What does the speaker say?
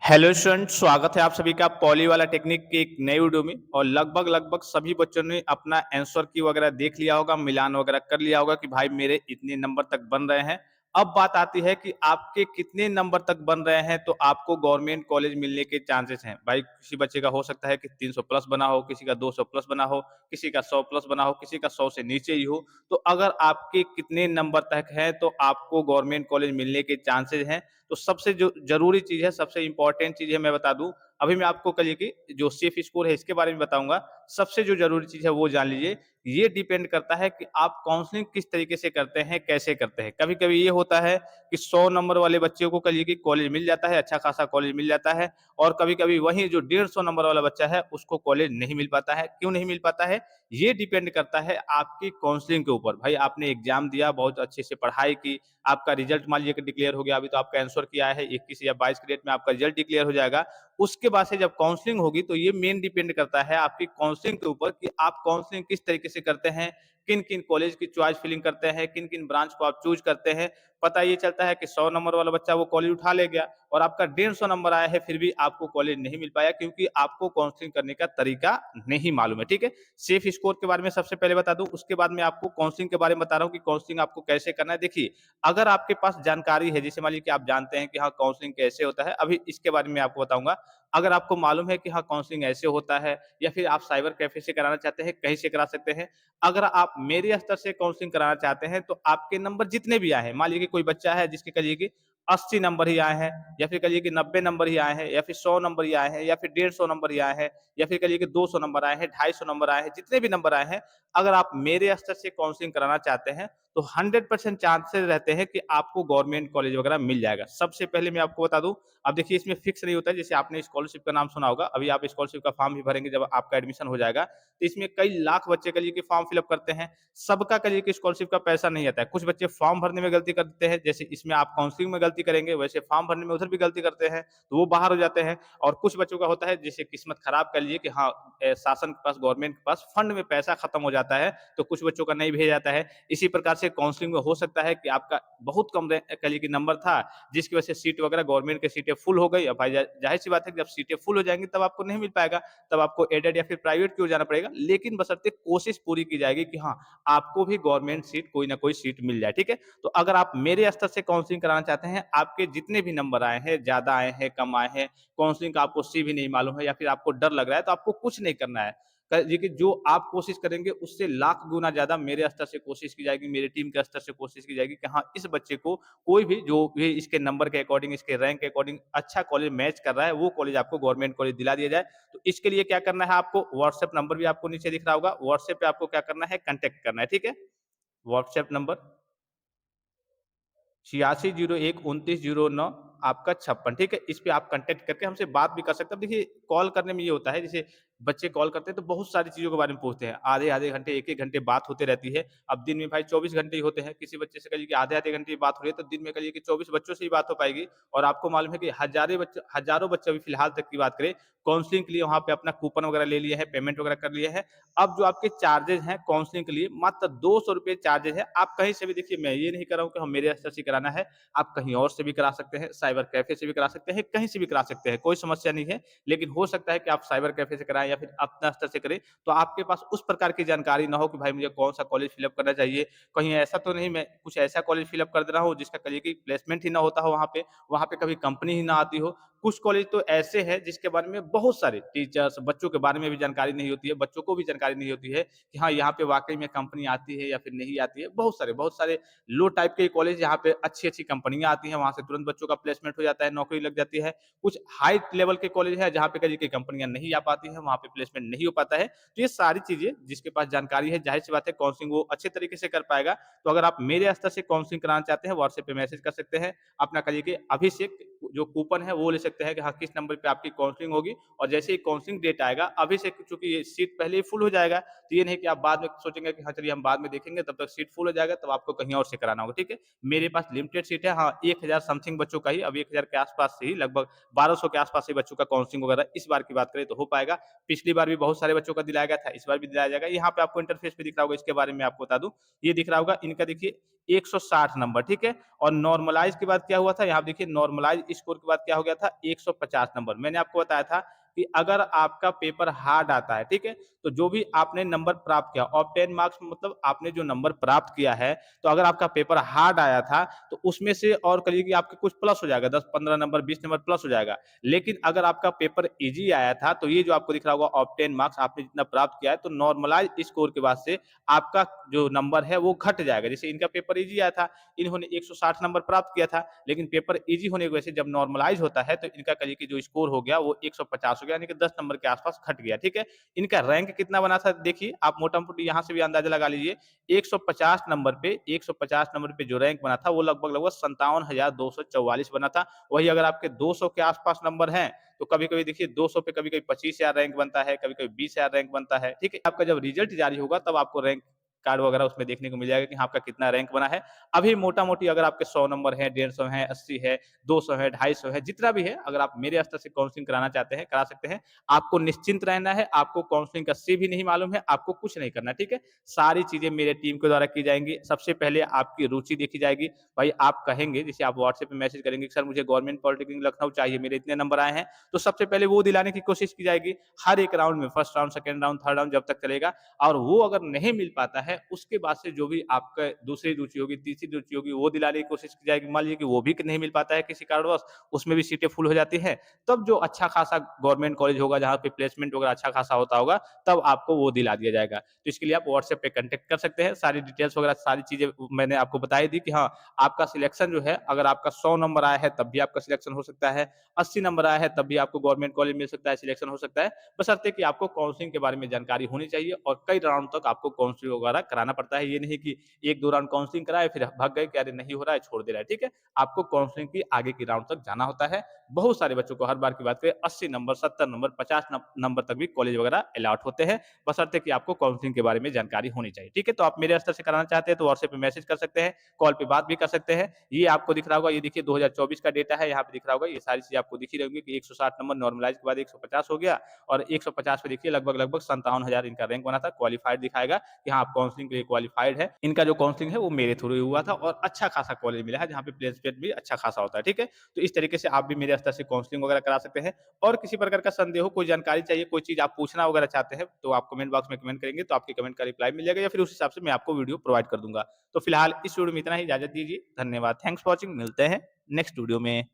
Hello student, स्वागत है आप सभी का पॉली वाला टेक्निक की एक नई वीडियो में। और लगभग लगभग सभी बच्चों ने अपना आंसर की वगैरह देख लिया होगा, मिलान वगैरह कर लिया होगा कि भाई मेरे इतने नंबर तक बन रहे हैं। अब बात आती है कि आपके कितने नंबर तक बन रहे हैं तो आपको गवर्नमेंट कॉलेज मिलने के चांसेस हैं। भाई किसी बच्चे का हो सकता है कि 300 प्लस बना हो, किसी का 200 प्लस बना हो, किसी का 100 प्लस बना हो, किसी का 100 से नीचे ही हो। तो अगर आपके कितने नंबर तक है तो आपको गवर्नमेंट कॉलेज मिलने के चांसेस हैं। तो सबसे जो ज़रूरी चीज़ है, सबसे इम्पोर्टेंट चीज़ है, मैं बता दूँ। अभी मैं आपको कल ये कि जो सेफ स्कोर है इसके बारे में बताऊँगा। सबसे जो ज़रूरी चीज़ है वो जान लीजिए। ये डिपेंड करता है कि आप काउंसलिंग किस तरीके से करते हैं, कैसे करते हैं। कभी-कभी ये होता है कि 100 नंबर वाले बच्चे को कहिए कि कॉलेज मिल जाता है, अच्छा खासा कॉलेज मिल जाता है। और कभी-कभी वहीं जो 150 नंबर वाला बच्चा है उसको कॉलेज नहीं मिल पाता है। क्यों नहीं मिल पाता है? ये डिपेंड करता है आपकी काउंसलिंग के ऊपर। भाई आपने एग्ज़ाम दिया, बहुत अच्छे से पढ़ाई की, आपका रिजल्ट मान लीजिए कि डिक्लेयर हो गया। अभी तो आपका आंसर किया है 21 या 22 की डेट में आपका रिजल्ट डिक्लेयर हो जाएगा। उसके बाद से जब काउंसलिंग होगी तो ये मेन डिपेंड करता है आपकी काउंसलिंग के ऊपर कि आप काउंसलिंग किस तरीके से करते हैं, किन-किन कॉलेज की चॉइस फिलिंग करते हैं, किन-किन ब्रांच को आप चूज़ करते हैं। पता ये चलता है कि 100 नंबर वाला बच्चा वो कॉलेज उठा ले गया और आपका 150 नंबर आया है, फिर भी आपको कॉलेज नहीं मिल पाया क्योंकि आपको काउंसलिंग करने का तरीका नहीं मालूम है, ठीक है? सेफ स्कोर के बारे में सबसे पहले बता दूँ, उसके बाद मैं आपको काउंसलिंग के बारे में बता रहा हूँ कि काउंसलिंग आपको कैसे करना है। देखिए, अगर आपके पास जानकारी है, जैसे मान लीजिए कि आप जानते हैं कि हाँ, काउंसलिंग कैसे होता है, अभी इसके बारे में आपको बताऊँगा। अगर आपको मालूम है कि हाँ, काउंसलिंग ऐसे होता है या फिर आप साइबर कैफ़े से कराना चाहते हैं, कहीं से करा सकते हैं। अगर आप मेरे स्तर से काउंसलिंग कराना चाहते हैं, तो आपके नंबर जितने भी आए हैं, मान लीजिए कि कोई बच्चा है जिसके कहिए कि 80 नंबर ही आए हैं या फिर कहिए कि 90 नंबर ही आए हैं या फिर 100 नंबर ही आए हैं या फिर 150 नंबर ही आए हैं या फिर कहिए कि 200 नंबर आए हैं, 250 नंबर आए हैं, जितने भी नंबर आए हैं, अगर आप मेरे स्तर से काउंसलिंग कराना चाहते हैं, तो 100% चांसेस रहते हैं कि आपको गवर्नमेंट कॉलेज वगैरह मिल जाएगा। सबसे पहले मैं आपको बता दूँ, अब देखिए इसमें फिक्स नहीं होता है, जैसे आपने स्कॉलरशिप का नाम सुना होगा, अभी आप स्कॉलरशिप का फॉर्म भी भरेंगे जब आपका एडमिशन हो जाएगा, तो इसमें कई लाख बच्चे कहिए कि फॉर्म फिल अप करते हैं, सबका कहिए कि स्कॉलरशिप का पैसा नहीं आता है। कुछ बच्चे फॉर्म भरने में गलती कर देते हैं, जैसे इसमें आप काउंसलिंग में गलती करेंगे, वैसे फॉर्म भरने में उधर भी गलती करते हैं, तो वो बाहर हो जाते हैं। और कुछ बच्चों का होता है जैसे किस्मत खराब कह लीजिए कि हाँ, शासन के पास, गवर्नमेंट के पास फंड में पैसा खत्म हो जाता है, तो कुछ बच्चों का नहीं भेजा जाता है। इसी प्रकार से काउंसलिंग में हो सकता है कि आपका बहुत कम कह लीजिए कि नंबर था, जिसकी वजह से सीट वगैरह गवर्नमेंट की सीटें फुल हो गई। अब भाई जाहिर सी बात है कि जब सीटें फुल हो जाएंगी तब आपको नहीं मिल पाएगा, तब आपको एडेड या फिर प्राइवेट की ओर जाना पड़ेगा। लेकिन बशर्ते कोशिश पूरी की जाएगी कि हाँ, आपको भी गवर्नमेंट सीट, कोई ना कोई सीट मिल जाए, ठीक है? तो अगर आप मेरे स्तर से काउंसलिंग कराना चाहते हैं, आपके जितने भी नंबर आए हैं, ज़्यादा आए हैं, कम आए हैं, काउंसलिंग का आपको सी भी नहीं मालूम है या फिर आपको डर लग रहा है, तो आपको कुछ नहीं करना है। देखिए, जो आप कोशिश करेंगे उससे लाख गुना ज़्यादा मेरे स्तर से कोशिश की जाएगी, मेरी टीम के स्तर से कोशिश की जाएगी कि हाँ, इस बच्चे को कोई भी जो भी इसके नंबर के अकॉर्डिंग, इसके रैंक के अकॉर्डिंग अच्छा कॉलेज मैच कर रहा है, वो कॉलेज आपको गवर्नमेंट कॉलेज दिला दिया जाए। तो इसके लिए क्या करना है आपको, व्हाट्सएप नंबर भी आपको नीचे दिख रहा होगा, व्हाट्सएप पे आपको क्या करना है, कॉन्टैक्ट करना है, ठीक है? व्हाट्सएप नंबर 8601 2909 आपका 56, ठीक है? इस पे आप कॉन्टैक्ट करके हमसे बात भी कर सकते हैं। अब देखिए, कॉल करने में ये होता है, जैसे बच्चे कॉल करते हैं तो बहुत सारी चीज़ों के बारे में पूछते हैं। आधे-आधे घंटे, 1-1 घंटे बात होते रहती है। अब दिन में भाई 24 घंटे ही होते हैं। किसी बच्चे से कहिए कि आधे-आधे घंटे की बात हो रही है, तो दिन में कहिए कि 24 बच्चों से ही बात हो पाएगी। और आपको मालूम है कि हज़ारों बच्चे अभी फिलहाल तक की बात करें, काउंसलिंग के लिए वहाँ पे अपना कूपन वगैरह ले लिए हैं, पेमेंट वगैरह कर लिए हैं। अब जो आपके चार्जेज़ हैं काउंसलिंग के लिए, मात्र ₹200 चार्जेज़ है। आप कहीं से भी, देखिए मैं ये नहीं कह रहा हूँ कि हम मेरे स्तर से कराना है, आप कहीं और से भी करा सकते हैं, साइबर कैफ़े से भी करा सकते हैं, कहीं से भी करा सकते हैं, कोई समस्या नहीं है। लेकिन हो सकता है कि आप साइबर कैफ़े से कराएँ या फिर अपना स्तर से करें, तो आपके पास उस प्रकार की जानकारी ना हो कि भाई मुझे कौन-सा कॉलेज फ़िल अप करना चाहिए। कहीं ऐसा तो नहीं मैं कुछ ऐसा कॉलेज फ़िल अप कर दे रहा हूँ जिसका कहिए कि प्लेसमेंट ही ना होता हो वहाँ पे कभी कंपनी ही ना आती हो। कुछ कॉलेज तो ऐसे हैं जिसके बारे में बहुत सारे टीचर्स, बच्चों के बारे में भी जानकारी नहीं होती है, बच्चों को भी जानकारी नहीं होती है कि हाँ, यहाँ पे वाक़ई में कंपनी आती है या फिर नहीं आती है। बहुत सारे लो टाइप के कॉलेज जहाँ पे अच्छी-अच्छी कंपनियाँ आती हैं, वहाँ से तुरंत बच्चों का प्लेसमेंट हो जाता है, नौकरी लग जाती है। कुछ हाई लेवल के कॉलेज हैं जहाँ पे कहिए कि कंपनियाँ नहीं आ पाती हैं, वहाँ पे प्लेसमेंट नहीं हो पाता है। तो ये सारी चीज़ें जिसके पास जानकारी है, ज़ाहिर-सी बात है काउंसलिंग वो अच्छे तरीके से कर पाएगा। तो अगर आप मेरे स्तर से काउंसलिंग कराना चाहते हैं, व्हाट्सएप पे मैसेज कर सकते हैं। अपना कहिए कि अभिषेक जो कूपन है वो ले सकते हैं कि हाँ, किस नंबर पे आपकी काउंसलिंग होगी। और जैसे ही काउंसलिंग डेट आएगा, अभिषेक चूँकि ये सीट पहले ही फुल हो जाएगा, तो ये नहीं कि आप बाद में सोचेंगे कि हाँ, चलिए हम बाद में देखेंगे, तब तक सीट फुल हो जाएगा, तब आपको कहीं और से कराना होगा, ठीक है? मेरे पास लिमिटेड सीट है, हाँ, 1000 समथिंग बच्चों का ही, अभी 1000 के आस-पास से ही, लगभग 1200 के आस-पास ही बच्चों का काउंसलिंग वगैरह इस बार की बात करें तो हो पाएगा। पिछली बार भी बहुत सारे बच्चों का दिलाया गया था, इस बार भी दिलाया जाएगा। यहाँ पे आपको इंटरफ़ेस पे दिख रहा होगा, इसके बारे में आपको बता दूँ, ये दिख रहा होगा इनका देखिए 160 नंबर, ठीक है? और नॉर्मलाइज़ के बाद क्या हुआ था, यहाँ पे देखिए नॉर्मलाइज़ स्कोर के बाद क्या हो गया था 150 नंबर। मैंने आपको बताया था कि अगर आपका पेपर हार्ड आता है, ठीक है? तो जो भी आपने नंबर प्राप्त किया और 10 मार्क्स मतलब आपने जो नंबर प्राप्त किया है, तो अगर आपका पेपर हार्ड आया था, तो उसमें से और करिए कि आपके कुछ प्लस हो जाएगा, 10-15 नंबर, 20 नंबर प्लस हो जाएगा। लेकिन अगर आपका पेपर ईज़ी आया था, तो ये जो आपको दिख रहा होगा ऑफ 10 मार्क्स आपने जितना प्राप्त किया है, तो नॉर्मलाइज़ स्कोर के बाद से आपका जो नंबर है वो घट जाएगा। जैसे इनका पेपर ईज़ी आया था, इन्होंने 160 नंबर प्राप्त किया था, लेकिन पेपर ईज़ी होने की वजह से जब नॉर्मलाइज़ होता है, तो इनका करिए कि जो स्कोर हो गया वो 150 हो गया, यानी कि 10 नंबर के आस-पास घट गया, ठीक है? इनका रैंक कितना बना था देखिए, आप मोटा-मोटी यहाँ से भी अंदाज़ा लगा लीजिए, 150 नंबर पे जो रैंक बना था, वो लगभग-लगभग 57,244 बना था। वहीं अगर आपके 200 के आस-पास नंबर हैं, तो कभी-कभी देखिए 200 पे कभी-कभी 25,000 रैंक बनता है, कभी-कभी 20,000 रैंक बनता है, ठीक है? आपका जब रिज़ल्ट जारी होगा तब आपको रैंक कार्ड वगैरह उसमें देखने को मिल जाएगा कि हाँ, आपका कितना रैंक बना है। अभी मोटा-मोटी अगर आपके 100 नंबर हैं, 150 हैं, 80 है, 200 है, 250 है, जितना भी है, अगर आप मेरे स्तर से काउंसलिंग कराना चाहते हैं, करा सकते हैं। आपको निश्चिंत रहना है, आपको काउंसलिंग का सी भी नहीं मालूम है, आपको कुछ नहीं करना, ठीक है? सारी चीज़ें मेरे टीम के द्वारा की जाएँगी। सबसे पहले आपकी रुचि देखी जाएगी। भाई आप कहेंगे, जैसे आप व्हाट्सएप पे मैसेज करेंगे कि सर मुझे गवर्नमेंट पॉलिटेक्निक लखनऊ चाहिए, मेरे इतने नंबर आए हैं, तो सबसे पहले वो दिलाने की कोशिश की जाएगी। हर एक राउंड में first round, second round, third round जब तक चलेगा और वो अगर नहीं मिल पाता है, उसके बाद से जो भी आपका दूसरी रुचि होगी, तीसरी रुचि होगी, वो दिलाने की कोशिश की जाएगी। मान लीजिए कि वो भी नहीं मिल पाता है किसी कारणवश, उसमें भी सीटें फुल हो जाती हैं, तब जो अच्छा खासा गवर्नमेंट कॉलेज होगा, जहाँ पे प्लेसमेंट वगैरह अच्छा खासा होता होगा, तब आपको वो दिला दिया जाएगा। तो इसके लिए आप व्हाट्सएप पे कॉन्टैक्ट कर सकते हैं। सारी डिटेल्स वगैरह सारी चीज़ें मैंने आपको बता ही दी कि हाँ, आपका सिलेक्शन जो है, अगर आपका 100 नंबर आया है, तब भी आपका सिलेक्शन हो सकता है। 80 नंबर आया है, तब भी आपको गवर्नमेंट कॉलेज मिल सकता है, सिलेक्शन हो सकता है। बशर्ते कि आपको काउंसलिंग के बारे में जानकारी होनी चाहिए और कई राउंड तक आपको काउंसलिंग वगैरह कराना पड़ता है। ये नहीं कि 1-2 राउंड काउंसलिंग कराए, फिर भाग गए कि अरे नहीं हो रहा है, छोड़ दे रहा है, ठीक है? आपको काउंसलिंग की आगे की राउंड तक जाना होता है। बहुत सारे बच्चों को हर बार की बात करें 80 नंबर, 70 नंबर, 50 नंबर तक भी कॉलेज वगैरह अलॉट होते हैं, बशर्ते कि आपको काउंसलिंग के बारे में जानकारी होनी चाहिए, ठीक है? तो आप मेरे स्तर से कराना चाहते हैं तो व्हाट्सएप पे मैसेज कर सकते हैं, कॉल पे बात भी कर सकते हैं। ये आपको दिख रहा होगा, ये देखिए 2024 का डेटा है, यहाँ पे दिख रहा होगा, ये सारी चीज़ें आपको दिख ही रही होंगी कि 160 नंबर नॉर्मलाइज़ के बाद 150 हो गया और 150 पे देखिए लगभग-लगभग 57,000 इनका रैंक बना था, क्वालिफाइड दिखाएगा कि हाँ, आप काउंसलिंग के लिए क्वालिफाइड है। इनका जो काउंसलिंग है वो मेरे थ्रू ही हुआ था और अच्छा खासा कॉलेज मिला है, जहाँ पे प्लेसमेंट भी अच्छा खासा होता है, ठीक है? तो इस तरीके से आप भी मेरे स्तर से काउंसलिंग वगैरह करा सकते हैं और किसी प्रकार का संदेह हो, कोई जानकारी चाहिए, कोई चीज़ आप पूछना वगैरह चाहते हैं, तो आप कमेंट बॉक्स में कमेंट करेंगे, तो आपके कमेंट का रिप्लाई मिल जाएगा या फिर उस हिसाब से मैं आपको वीडियो प्रोवाइड कर दूँगा। तो फिलहाल इस वीडियो में इतना ही, इजाज़त दीजिए। धन्यवाद। Thanks for watching. मिलते हैं नेक्स्ट वीडियो में।